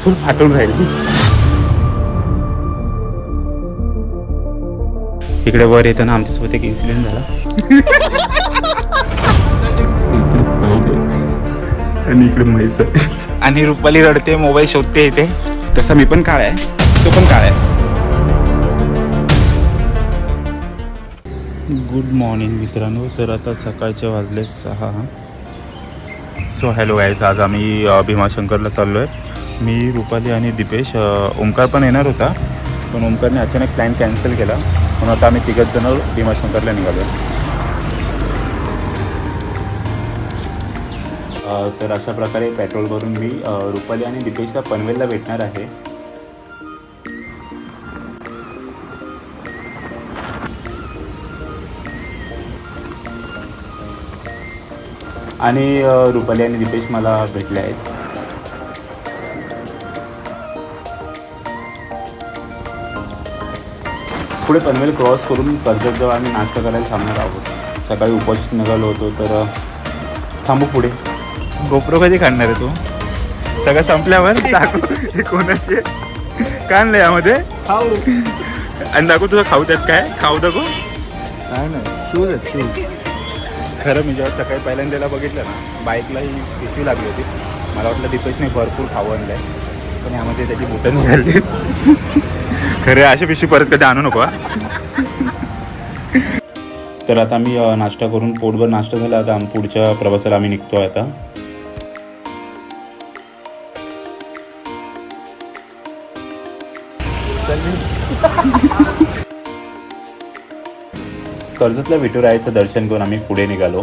फुल फाटून राहिली. इकडे वर येताना आमच्यासोबत एक इन्सिडेंट झाला. आणि इकडे म्हैस आहे आणि रुपाली रडते, मोबाईल शोधते इथे. तसा मी पण काळा आहे, तो पण काळा आहे. गुड मॉर्निंग मित्रांनो. तर आता सकाळचे वाजले 6. सो हॅलो गाईज, आज आम्ही भीमाशंकरला चाललो आहे. मी, रुपाली आणि दीपेश. ओमकार पण येणार होता, पण ओमकारने अचानक प्लॅन कॅन्सल केला, म्हणून आता आम्ही तिघच जण भीमाशंकरला निघालो. तर अशा प्रकारे पेट्रोल भरून मी रुपाली आणि दीपेशला पनवेलला भेटणार आहे. आणि रुपाली आणि दीपेश मला भेटले आहेत. पुढे पनवेल क्रॉस करून कर्जतजवळ आम्ही नाश्ता करायला थांबणार आहोत. सकाळी उपवास निघालो होतो, तर थांबू पुढे. गोप्रो कधी काढणार आहे तू? सगळं संपल्यावर दाखव कोणाचे काय आणलं यामध्ये. खाऊ आणि दाखव तुझं खाऊ. त्यात काय खाऊ दाखव. काय नाही, शूज आहेत शूज. खरं मी जेव्हा सकाळी पहिल्यांदा बघितलं ना, बाईकला ही पिशवी लागली होती. मला वाटलं दीपेशने भरपूर खाऊ आणलं आहे, पण यामध्ये त्याची बुटं निघाली. खरं अशी पिशवी परत कधी आणू नको. तर आता आम्ही नाश्ता करून पोटभर नाश्ता झाला. आता पुढच्या प्रवासाला आम्ही निघतो आहे. आता कर्जतला विठुरायाचं दर्शन करून आम्ही पुढे निघालो.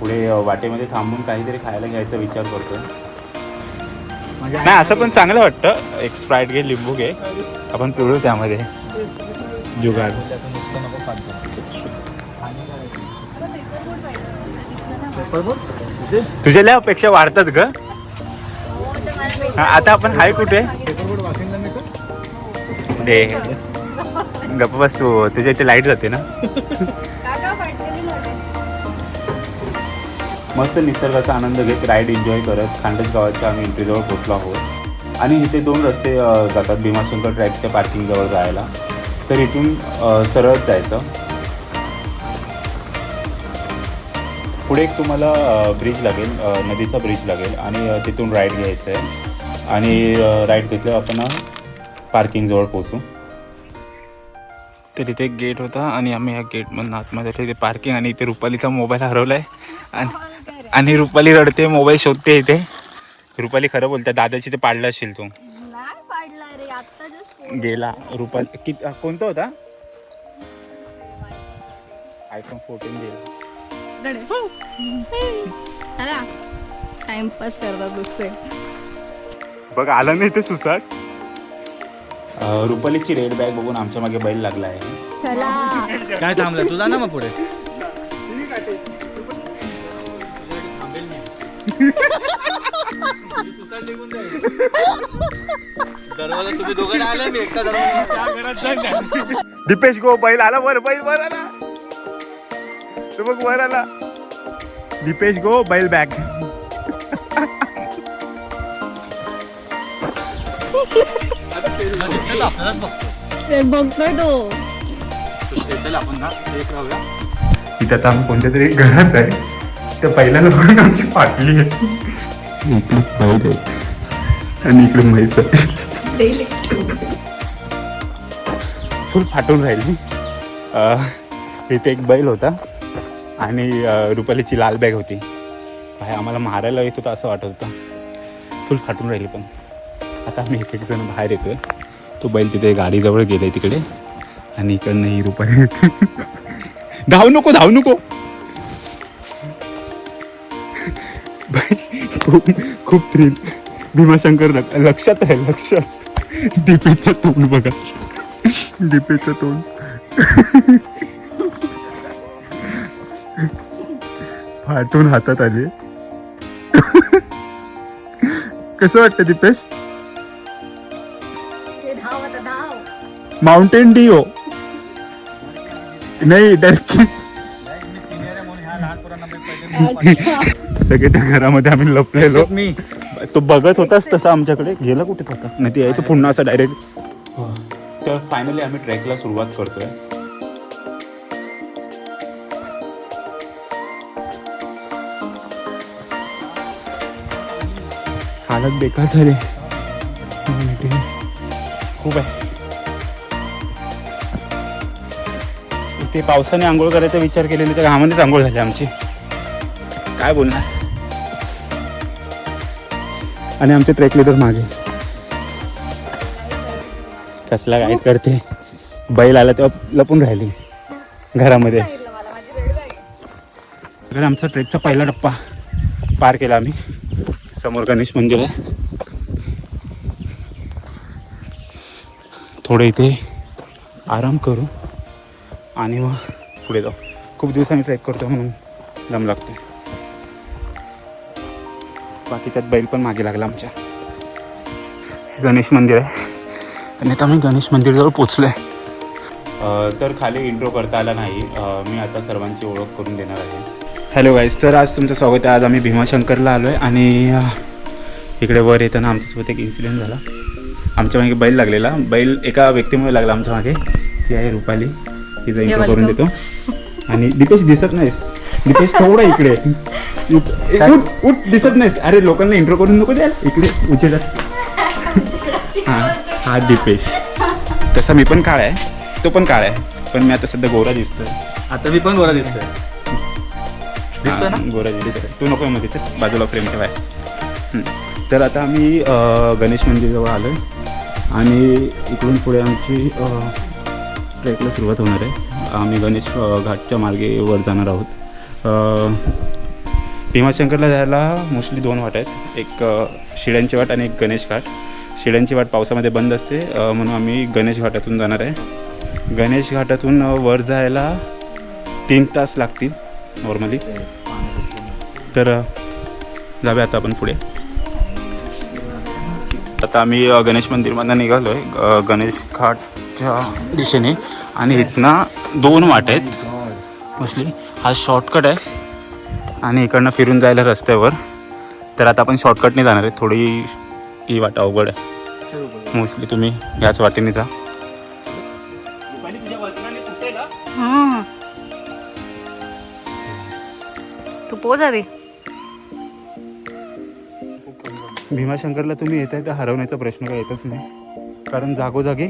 पुढे वाटेमध्ये थांबून काहीतरी खायला घ्यायचा विचार करतोय. नाही, असं पण चांगलं वाटतं. एक स्प्राईट घे, लिंबू घे, आपण पिळू त्यामध्ये जुगाड. तुझ्या लय अपेक्षा वाढतात ग. आता आपण हाय कुठे? गप्प बस तू. तुझ्या इथे लाईट जाते ना. मस्त निसर्गाचा आनंद घेत राईड एन्जॉय करत खांडस गावाच्या आम्ही एंट्रीजवळ पोहोचलो आहोत. आणि इथे 2 रस्ते जातात भीमाशंकर ट्रॅकच्या पार्किंगजवळ जायला. तर इथून सरळ जायचं. पुढे एक तुम्हाला ब्रिज लागेल, नदीचा ब्रिज लागेल, आणि तिथून राईड घ्यायचं आहे. आणि राईड घेतल्यावर आपण पार्किंगजवळ पोहोचू. तर इथे एक गेट होता आणि आम्ही या गेटमधून आतमध्ये इथे पार्किंग. आणि इथे रुपालीचा मोबाईल हरवला आहे आणि रुपाली रडते, मोबाईल शोधते इथे. रुपाली खरं बोलते, दादाची ते पाडलं असेल तू. गेला रुपाली. कोणता होता? iPhone 14 गेला. टाइमपास करतात नुसते. बघ आला नाही ते सुसाट. रुपालीची रेड बॅग बघून आमच्या मागे बैल लागला आहे. चला काय थांबलं तुझा ना मग पुढे. दरवाजा तुम्ही दोघं आले, मी एकटा दरवाजा. दीपेश गो, बैल आला वर, बैल वर आला. तू बघ वर आला. दीपेश गो, बैल बॅग. आपल्यालाच बघतो. बघतोय तो. चल आपण ना एक राहूया. इथं आता आम्ही कोणत्या तरी घरात आहे. त्या पहिल्या लोकांनी आमची फाटली आहे. इकडे बैल आहे आणि इकडे म्हैस आहे. फुल फाटून राहिली. इथे एक बैल होता आणि रुपालीची लाल बॅग होती. काय आम्हाला मारायला येत होतं असं वाटत होतं. फुल फाटून राहिली. पण आता आम्ही एक जण बाहेर येतोय. तो बैल तिथे गाडीजवळ गेलाय तिकडे, आणि इकडनं ही रुपाली. धावू नको, धावू नको. खूप थ्रिल. भीमाशंकर लक्षात आहे, लक्षात. दीपेशचं तोंड बघा, दीपेशचं तोंड. फाटून हातात आले. कसं वाटतं दीपेश? माउंटेन डिओ नाही, डायरेक्ट सगळे त्या घरामध्ये आम्ही लपलेलो. तो बघत होताच तसा आमच्याकडे, गेला कुठे होता नाही ते यायचं पुन्हा असं डायरेक्ट. तर फायनली आम्ही ट्रेकला सुरुवात करतोय. हालत बेकार झाली खूप आहे. इथे पावसाने आंघोळ करायचा विचार केलेला, तर घामानेच आंघोळ झाली आमची, काय बोलणार. आणि आमचे ट्रेक लिडर मागे कसला गाईड करते. बैल आला तेव्हा लपून राहिली घरामध्ये. तर आमचा ट्रेकचा पहिला टप्पा पार केला आम्ही. समोर गणेश मंदिर आहे. थोडं इथे आराम करू आणि मग पुढे जाऊ. खूप दिवसांनी ट्रेक करतो म्हणून दम लागतो. बाकी त्यात बैल पण मागे लागला आमच्या. गणेश मंदिर आहे आणि आता आम्ही गणेश मंदिरजवळ पोचलो आहे. तर खाली इंट्रो करता आला नाही. मी आता सर्वांची ओळख करून देणार आहे. हॅलो गाईज, तर आज तुमचं स्वागत आहे. आज आम्ही भीमाशंकरला आलो आहे आणि इकडे वर येताना आमच्यासोबत एक इन्सिडेंट झाला. आमच्या मागे बैल लागलेला. बैल एका व्यक्तीमुळे लागला आमच्या मागे. ती आहे रुपाली, तिचा इंट्रो करून देतो. आणि दीपेश दिसत नाहीस. दीपेश थोडा इकडे उठ उठ, दिसत नाहीस. अरे लोकांना इंट्रो करून नको द्याल इकडे उजेडात. हा दीपेश. तसा मी पण काळा आहे, तो पण काळा आहे, पण मी आता सध्या गोरा दिसतोय. आता मी पण गोरा दिसतोय. दिसतोय ना? गोरा दिसतोय. तू नको मध्ये तर बाजूला फ्रेम ठेवाय. तर आता आम्ही गणेश मंदिरजवळ आलो आहे आणि इकडून पुढे आमची ट्रेकला सुरुवात होणार आहे. आम्ही गणेश घाटच्या मार्गे वर जाणार आहोत. भीमाशंकरला जायला मोस्टली 2 वाट आहेत. एक शिड्यांची वाट आणि एक गणेश घाट. शिड्यांची वाट पावसामध्ये बंद असते म्हणून आम्ही गणेश घाटातून जाणार आहे. गणेश घाटातून वर जायला 3 तास लागतील नॉर्मली. तर जाऊया आता आपण पुढे. आता आम्ही गणेश मंदिरमधून निघालो आहे गणेश घाटच्या दिशेने. आणि इथनं 2 वाट आहेत मोस्टली. हा शॉर्टकट आहे आणि इकडनं फिरून जायला रस्त्यावर. तर आता आपण शॉर्टकटने जाणार आहे. थोडी ही वाट अवघड आहे. मोस्टली तुम्ही याच वाटेने जा. तू पोच आधी. भीमाशंकरला तुम्ही येत आहे तर हरवण्याचा प्रश्न काय येतच नाही, कारण जागोजागी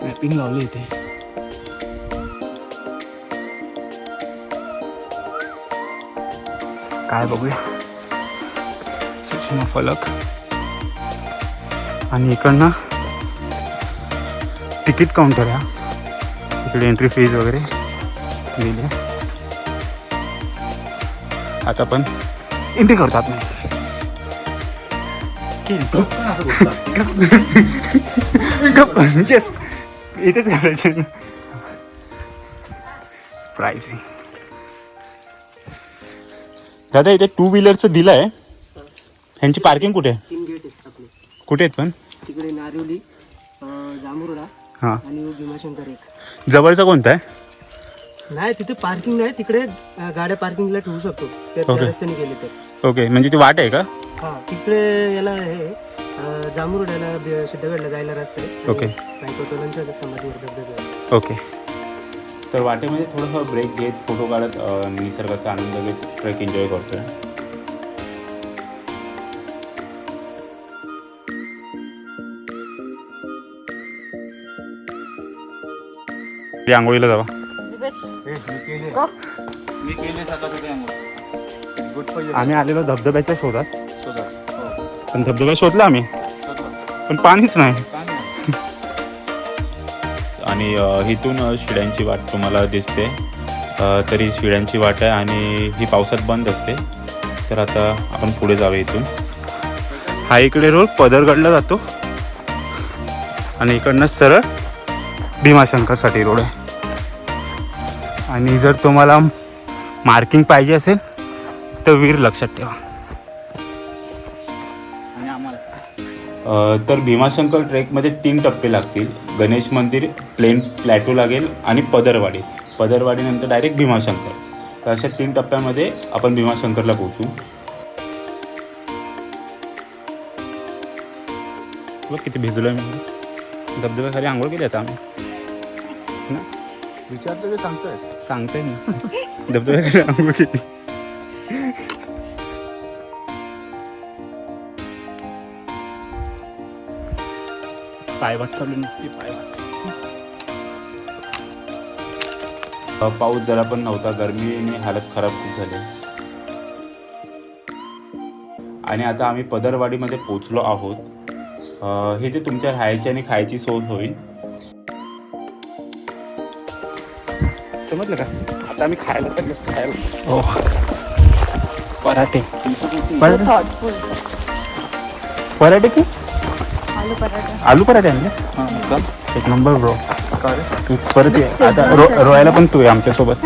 मॅपिंग लावली इथे. काय बघूया, सूचना फलक. आणि इकडनं तिकीट काउंटर आहे. इकडे एंट्री फीज वगैरे दिली आहे. आता आपण एंट्री करतात नाही. इथेच करायचे. प्राइसिंग दादा इथे 2 व्हीलरचं दिलं आहे. ह्यांची पार्किंग कुठे आहे? 3 गेट आहेत आपले. कुठे आहेत पण? तिकडे नारिवली, जांभुर्डा हां. आणि भीमाशंकर एक. जवळचा कोणता आहे? नाही तिथे पार्किंग आहे. तिकडे गाड्या पार्किंगला ठेवू शकतो त्या ओके. रस्त्याने गेले तर. ओके, म्हणजे ती वाट आहे का? हां तिकडे याला हे जांभुर्ड्याला सिद्धगडला जायला रस्ता आहे. ओके. रायकोटोलांच्या समाधीवर धबधबा आहे. ओके. तर वाटेमध्ये थोडंसं ब्रेक घेत फोटो काढत निसर्गाचा आनंद घेत ट्रेक एन्जॉय करतोय. आंघोळीला जावा. मी केले सकाळी आंघोळ. आम्ही आलेलो धबधब्याच्या शोधात. पण धबधबा शोधला आम्ही, पण पाणीच नाही. आणि इथून शिड्यांची वाट तुम्हाला दिसते. तरी शिड्यांची वाट आहे आणि ही पावसात बंद असते. तर आता आपण पुढे जाऊया इथून. हा इकडे रोड पदरगडला जातो आणि इकडनं सरळ भीमाशंकरसाठी रोड आहे. आणि जर तुम्हाला मार्किंग पाहिजे असेल तर वीर लक्षात ठेवा. तर भीमाशंकर ट्रेकमध्ये 3 टप्पे लागतील. गणेश मंदिर, प्लेन प्लॅटो लागेल आणि पदरवाडी. पदरवाडीनंतर डायरेक्ट भीमाशंकर. तर अशा 3 टप्प्यामध्ये आपण भीमाशंकरला पोहोचू. बघ किती भिजलो आहे मी. धबधब्याखाली आंघोळ केली आता आम्ही ना. विचारतो की सांगतोय सांगते ना. धबधब्याखाली आंघोळ केली. पायवाट चालू नसते पायवाट. पाऊस जरा पण नव्हता. गरमीने हालत खराब खूप झाली. आणि आता आम्ही पदरवाडीमध्ये पोचलो आहोत. इथे तुमच्या राहायची आणि खायची सोय होईल. समजलं का. आता आम्ही खायला तर खायला हो पराठे. थॉटफुल. पराठे की आलू पराठा. आलू पराठे आणले. एक नंबर ब्रो. तू परत ये आता. रोयाला पण तू आहे आमच्यासोबत.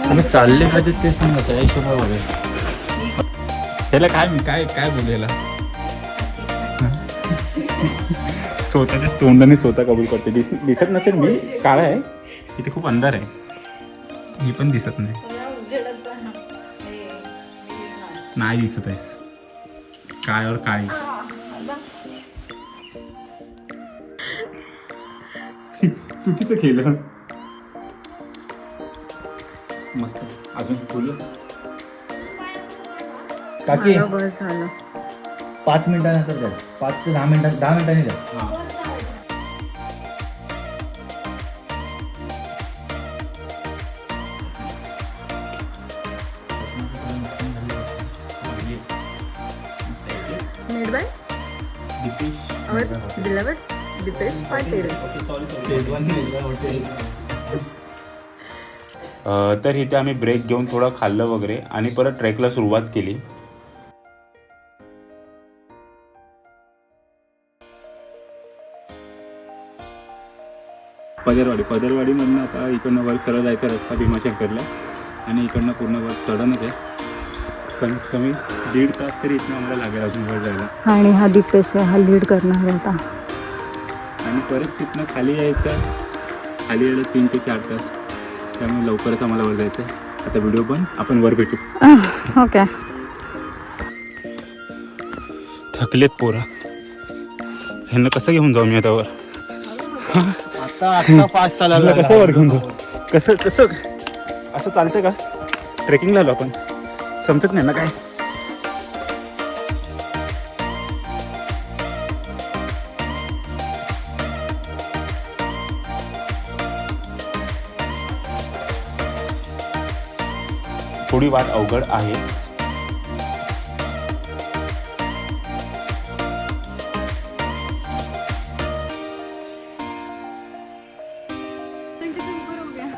आम्ही चालले का ते सांगा त्या हिशोबामध्ये. त्याला काय मी काय काय बोलायला. स्वतःच्या तोंडाने स्वतः कबूल करते. दिसत नसेल मी काळा आहे. तिथे खूप अंधार आहे. मी पण दिसत नाही. नाही दिसत आहेस. काळ्यावर काळी. चुकीचं केलं. मस्त. अजून बोलूया काकी बस झालं. 5 मिनिटानंतर द्या. 5 ते 10 मिनिटांनी द्या. Made by our beloved Dipesh Patel. तर इथे आम्ही ब्रेक घेऊन थोडं खाल्लं वगैरे आणि परत ट्रेकला सुरुवात केली. पदरवाडीमधनं आता इकडनं वर सरळ जायचा रस्ता भीमाशंकरला. आणि इकडनं पूर्ण वर चढणच आहे. कमीत कमी 1.5 तास तरी इथनं आम्हाला लागेल अजून वर जायला. आणि हा दिपेश हा लीड करणार होता. आणि परत तिथनं खाली यायचं. खाली यायला 3 ते 4 तास. त्यामुळे लवकरच आम्हाला वर जायचं आहे. आता व्हिडिओ पण आपण वर भेटू. ओके. थकलेत पोरा. ह्यांना कसं घेऊन जाऊ मी आता वर. आता फास्ट चालायला कसं वर घेऊन जाऊ. कसं कसं असं चालतं का. ट्रेकिंगला आलो आपण. समजत नाही ना काय. थोडी वाट अवघड आहे.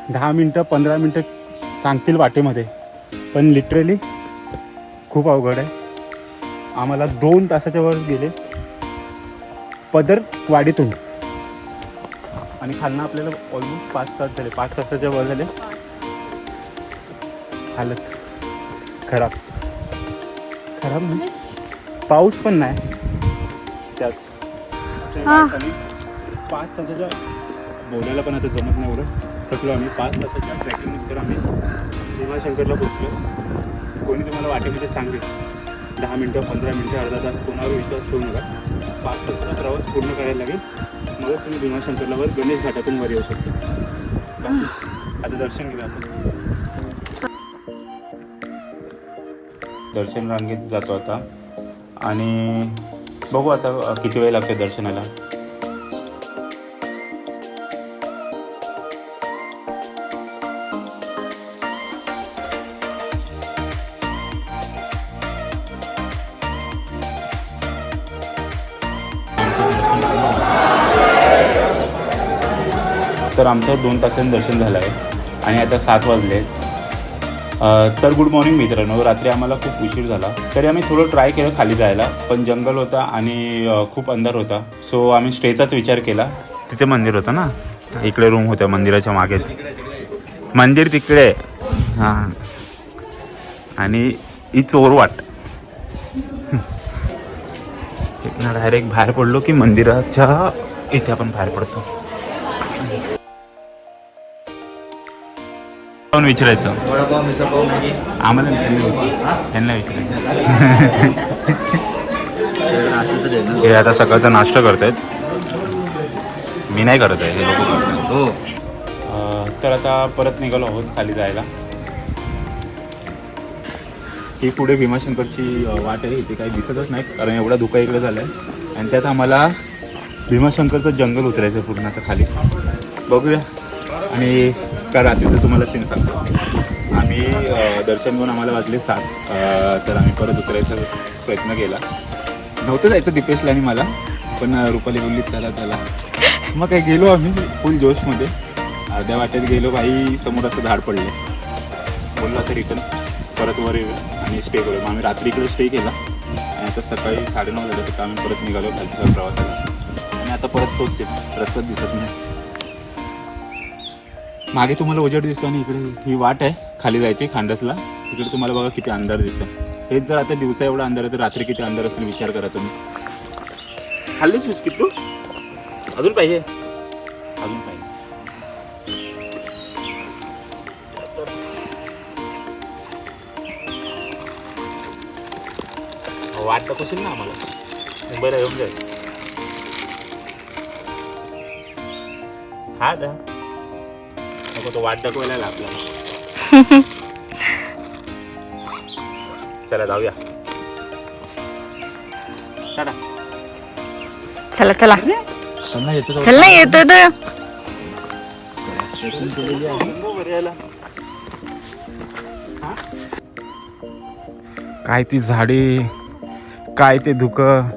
दहा मिनटं 15 मिनटं सांगतील वाटेमध्ये. पण लिटरली खूप अवघड आहे. आम्हाला 2 तासाच्या वर गेले पदरवाडीतून. आणि खालनं आपल्याला ऑलमोस्ट 5 तास झाले. 5 तासाच्या वर झाले. हालत खराब नाही. पाऊस पण नाही त्यात. 5 तासाच्या बोलायला पण आता जमत नाही एवढं. थकलो आम्ही. 5 तासाच्या ट्रेकिंगनंतर आम्ही भीमाशंकरला पोचलो. कोणी तुम्हाला वाटेमध्ये सांगेल 10 मिनटं 15 मिनटं अर्धा तास कोणावर विश्वास ठेवू नका. 5 तासाचा प्रवास पूर्ण करायला लागेल. मग तुम्ही भीमाशंकरला वर गणेश घाटातून वर येऊ शकता. आता दर्शन घेऊया आपण. दर्शन रांगेत जातो आता. आणि बघू आता किती वेळ लागते दर्शनाला. तर आमचं 2 तासांनी दर्शन झालं आहे. आणि आता 7 वाजले. तर गुड मॉर्निंग मित्रांनो. रात्री आम्हाला खूप उशीर झाला. तरी आम्ही थोडं ट्राय केलं खाली जायला. पण जंगल होता आणि खूप अंधार होता. सो आम्ही स्टेचाच विचार केला. तिथे मंदिर होतं ना. इकडे रूम होत्या मंदिराच्या मागेच. मंदिर तिकडे. हां. आणि ही चोरवाट. इथनं डायरेक्ट बाहेर पडलो की मंदिराच्या इथे आपण बाहेर पडतो. कोण विचारायचं वडापाव मिसळपाव मॅगी आम्हाला त्यांना विचारायचं हे आता सकाळचा नाश्ता करतायत. मी नाही करत आहे, हे लोक करतात. हो. तर आता परत निघालो आहोत खाली जायला. ही पुढे भीमाशंकरची वाट आहे. इथे काही दिसतच नाही कारण एवढा धुका इकडे झाला आहे. आणि त्यात आम्हाला भीमाशंकरचं जंगल उतरायचं आहे पूर्ण आता खाली. बघूया. आणि का रात्रीचं तुम्हाला सीन सांगतो. आम्ही दर्शन घेऊन आम्हाला वाजले 7. तर आम्ही परत उतरायचा प्रयत्न केला. नव्हतं जायचं दीपेशला आणि मला, पण रुपाली बोलली चला चला. मग काय गेलो आम्ही फुल जोशमध्ये. अर्ध्या वाटेत गेलो, बाई समोर असं झाड पडले. बोललो आता रिटर्न परत वर येऊ आणि स्टे करू. मग आम्ही रात्री इकडे स्टे केला आणि आता सकाळी 9:30 झाले तर आम्ही परत निघालो खालच्या प्रवासाला. आणि आता परत तोच सीन, रस्ताच दिसत नाही. मागे तुम्हाला उजेड दिसतो आणि इकडे ही वाट आहे खाली जायची खांडसला. इकडे तुम्हाला बघा किती अंधार दिसतो. हेच जर आता दिवसा एवढा अंधार आहे तर रात्री किती अंधार असेल विचार करा तुम्ही. खाल्लीच बिस्किट तू? अजून पाहिजे? अजून पाहिजे. वाट दाखवशील ना आम्हाला? मुंबईला येऊन जाईल. हा दा नको तो वाट दाखवायला आला आपल्याला. चला जाऊया. टाटा. चला चला येतो चल ना, येतोय तर. काय ती झाडे, काय ते धुकं.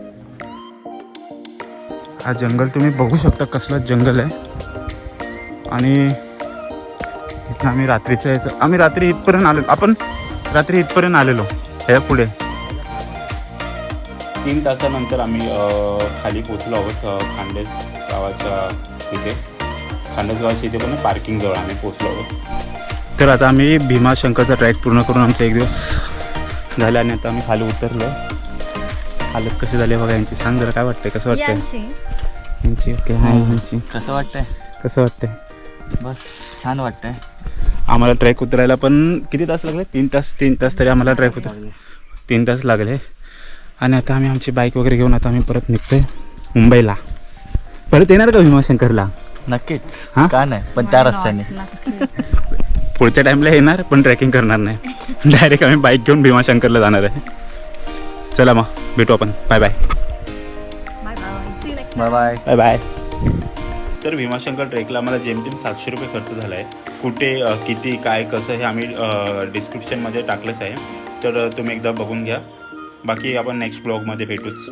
हा जंगल तुम्ही बघू शकता कसला जंगल आहे. आणि इथं आम्ही रात्रीचं यायचं. आम्ही रात्री इथपर्यंत आलेलो. आपण रात्री इथपर्यंत आलेलो. ह्या पुढे 3 तासानंतर आम्ही खाली पोचलो आहोत खांडेस गावाच्या तिथे. खांडेस गावाच्या इथे पण पार्किंग जवळ आम्ही पोचलो आहोत. तर आता आम्ही भीमाशंकरचा ट्रॅक पूर्ण करून आमचा 1 दिवस झाला आणि आता आम्ही खाली उतरलो. हालत कशी झाली बघा यांची. सांग जरा काय वाटतंय, कसं वाटतंय यांची? ओके हाय यांची. कसं वाटतंय? कसं वाटतंय? बस छान वाटतंय. आम्हाला ट्रॅक उतरायला पण किती तास लागले? 3 तास तरी आम्हाला ट्रॅक उतर 3 तास लागले. आणि आता आम्ही आमची बाईक वगैरे घेऊन आता आम्ही परत निघतोय मुंबईला. परत येणार का भीमाशंकरला? नक्कीच. हा? का नाही, पण त्या रस्त्याने. पुढच्या टाईमला येणार पण ट्रॅकिंग करणार नाही. डायरेक्ट आम्ही बाईक घेऊन भीमाशंकरला जाणार आहे. चला मग भेटू आपण. Bye bye. Bye bye. Bye bye. तर भीमाशंकर ट्रेकला आम्हाला जेमतेम 700 रुपये खर्च झाला आहे. कुठे किती काय कसं हे आम्ही डिस्क्रिप्शनमध्ये टाकलंच आहे. तर तुम्ही एकदा बघून घ्या. बाकी आपण नेक्स्ट ब्लॉगमध्ये भेटूच.